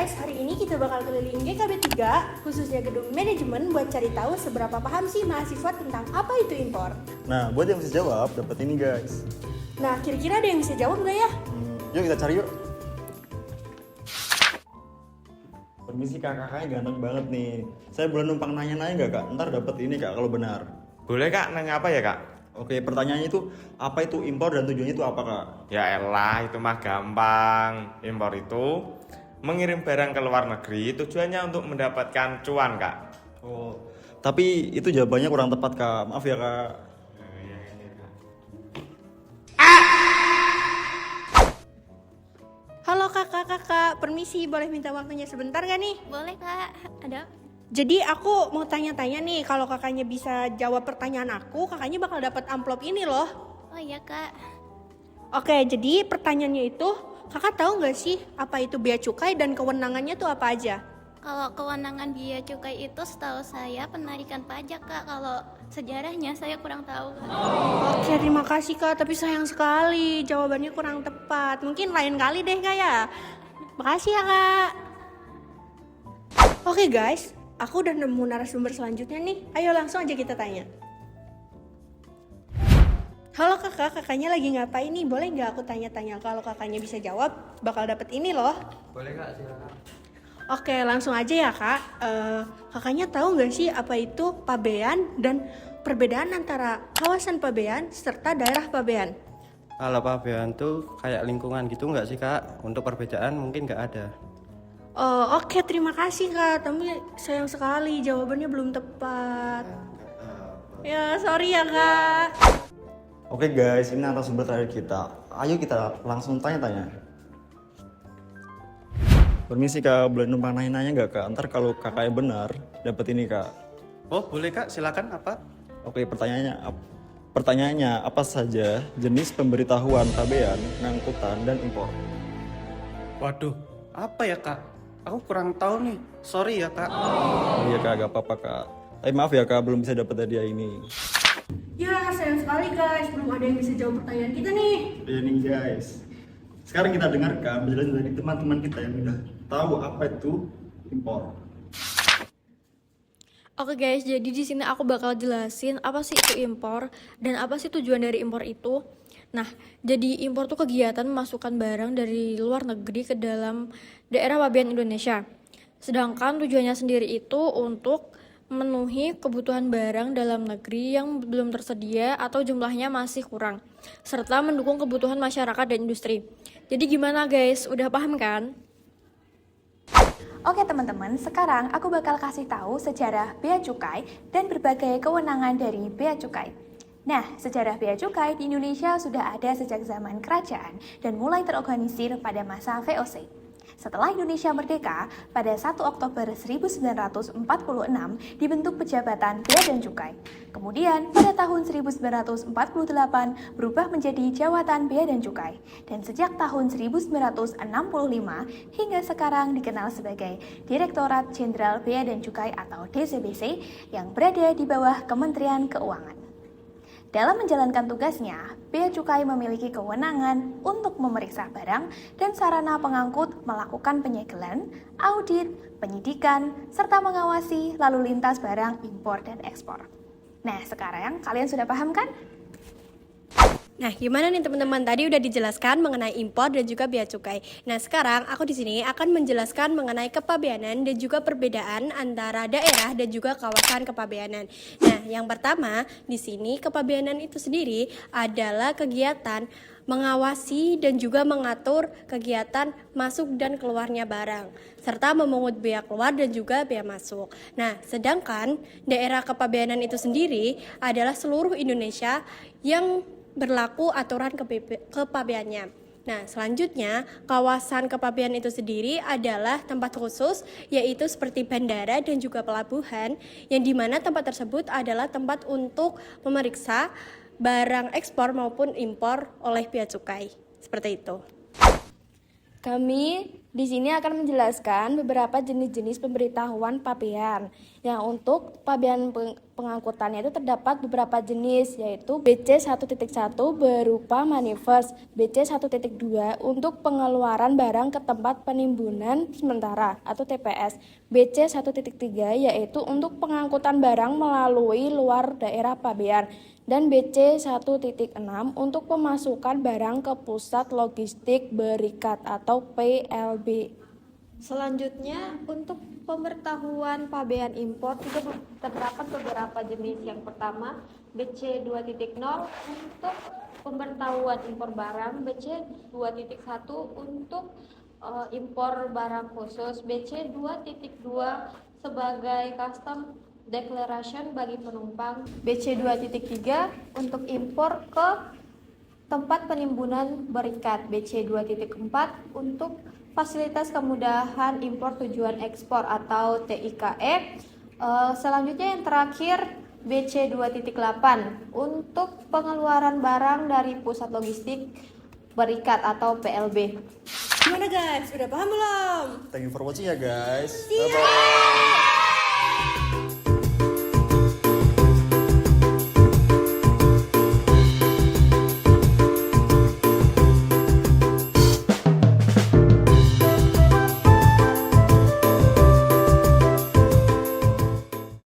guys, hari ini kita bakal keliling GKB 3, khususnya gedung manajemen buat cari tahu seberapa paham sih mahasiswa tentang apa itu impor. Nah, buat yang bisa jawab, dapat ini guys. Nah, kira-kira ada yang bisa jawab nggak ya? Yuk kita cari yuk. Permisi kak, kakaknya ganteng banget nih. Saya boleh numpang nanya-nanya nggak kak? Ntar dapat ini kak kalau benar. Boleh kak, nanya apa ya kak? Oke, pertanyaannya itu apa itu impor dan tujuannya itu apa kak? Ya elah, itu mah gampang. Impor itu mengirim barang ke luar negeri, tujuannya untuk mendapatkan cuan kak. Oh, tapi itu jawabannya kurang tepat kak. Maaf ya kak. Halo kakak, permisi, boleh minta waktunya sebentar gak nih? Boleh kak, ada? Jadi aku mau tanya-tanya nih, kalau kakaknya bisa jawab pertanyaan aku, kakaknya bakal dapat amplop ini loh. Oh iya kak. Oke, jadi pertanyaannya itu, kakak tahu nggak sih apa itu bea cukai dan kewenangannya tuh apa aja? Kalau kewenangan bea cukai itu setahu saya penarikan pajak kak. Kalau sejarahnya saya kurang tahu kak. Oke, terima kasih kak, tapi sayang sekali jawabannya kurang tepat. Mungkin lain kali deh kak ya. Makasih ya kak. Oke guys, aku udah nemu narasumber selanjutnya nih. Ayo langsung aja kita tanya. Halo kakak, kakaknya lagi ngapain nih? Boleh nggak aku tanya-tanya? Kalau kakaknya bisa jawab, bakal dapet ini loh. Boleh kak, silakan. Oke, langsung aja ya kak. Kakaknya tahu nggak sih apa itu pabean dan perbedaan antara kawasan pabean serta daerah pabean? Kalau pabean tuh kayak lingkungan gitu nggak sih kak? Untuk perbedaan mungkin nggak ada. Oke, terima kasih kak. Tapi sayang sekali jawabannya belum tepat. Ya, sorry ya kak. Oke guys, ini narasumber terakhir kita. Ayo kita langsung tanya-tanya. Permisi kak, boleh numpang nanya-nanya nggak kak? Ntar kalau kakaknya benar, dapat ini kak. Oh boleh kak, silakan apa? Oke, pertanyaannya apa saja jenis pemberitahuan pabean, pengangkutan, dan impor? Waduh, apa ya kak? Aku kurang tahu nih, sorry ya kak. Oh iya kak, gak apa-apa kak. Tapi maaf ya kak, belum bisa dapat hadiah ini. Ya, sayang sekali guys, belum ada yang bisa jawab pertanyaan kita nih. Iya nih guys. Sekarang kita dengarkan penjelasan dari teman-teman kita yang udah tahu apa itu impor. Oke guys, jadi di sini aku bakal jelasin apa sih itu impor dan apa sih tujuan dari impor itu. Nah, jadi impor tuh kegiatan memasukkan barang dari luar negeri ke dalam daerah pabean Indonesia. Sedangkan tujuannya sendiri itu untuk memenuhi kebutuhan barang dalam negeri yang belum tersedia atau jumlahnya masih kurang, serta mendukung kebutuhan masyarakat dan industri. Jadi gimana guys, udah paham kan? Oke teman-teman, sekarang aku bakal kasih tahu sejarah bea cukai dan berbagai kewenangan dari bea cukai. Nah, sejarah bea cukai di Indonesia sudah ada sejak zaman kerajaan dan mulai terorganisir pada masa VOC. Setelah Indonesia merdeka, pada 1 Oktober 1946 dibentuk Pejabatan Bea dan Cukai. Kemudian, pada tahun 1948 berubah menjadi Jawatan Bea dan Cukai. Dan sejak tahun 1965 hingga sekarang dikenal sebagai Direktorat Jenderal Bea dan Cukai atau DJBC yang berada di bawah Kementerian Keuangan. Dalam menjalankan tugasnya, Bea Cukai memiliki kewenangan untuk memeriksa barang dan sarana pengangkut, melakukan penyegelan, audit, penyidikan, serta mengawasi lalu lintas barang impor dan ekspor. Nah, sekarang kalian sudah paham kan? Nah, gimana nih teman-teman? Tadi udah dijelaskan mengenai impor dan juga bea cukai. Nah, sekarang aku di sini akan menjelaskan mengenai kepabeanan dan juga perbedaan antara daerah dan juga kawasan kepabeanan. Nah, yang pertama, di sini kepabeanan itu sendiri adalah kegiatan mengawasi dan juga mengatur kegiatan masuk dan keluarnya barang, serta memungut bea keluar dan juga bea masuk. Nah, sedangkan daerah kepabeanan itu sendiri adalah seluruh Indonesia yang berlaku aturan kepabeannya. Nah, selanjutnya kawasan kepabean itu sendiri adalah tempat khusus, yaitu seperti bandara dan juga pelabuhan, yang dimana tempat tersebut adalah tempat untuk memeriksa barang ekspor maupun impor oleh bea cukai. Seperti itu. Kami Di sini akan menjelaskan beberapa jenis-jenis pemberitahuan pabean. Yang untuk pabean pengangkutannya itu terdapat beberapa jenis, yaitu BC 1.1 berupa manifest, BC 1.2 untuk pengeluaran barang ke tempat penimbunan sementara atau TPS, BC 1.3 yaitu untuk pengangkutan barang melalui luar daerah pabean, dan BC 1.6 untuk pemasukan barang ke pusat logistik berikat atau PLB. Selanjutnya, untuk pemberitahuan pabean impor juga terdapat beberapa jenis. Yang pertama, BC 2.0 untuk pemberitahuan impor barang, BC 2.1 untuk impor barang khusus, BC 2.2 sebagai custom declaration bagi penumpang, BC 2.3 untuk impor ke tempat penimbunan berikat, BC 2.4 untuk fasilitas kemudahan impor tujuan ekspor atau TIKE. Selanjutnya yang terakhir BC 2.8 untuk pengeluaran barang dari pusat logistik berikat atau PLB. Gimana guys, udah paham belum? Thank you for watching ya guys. Bye bye.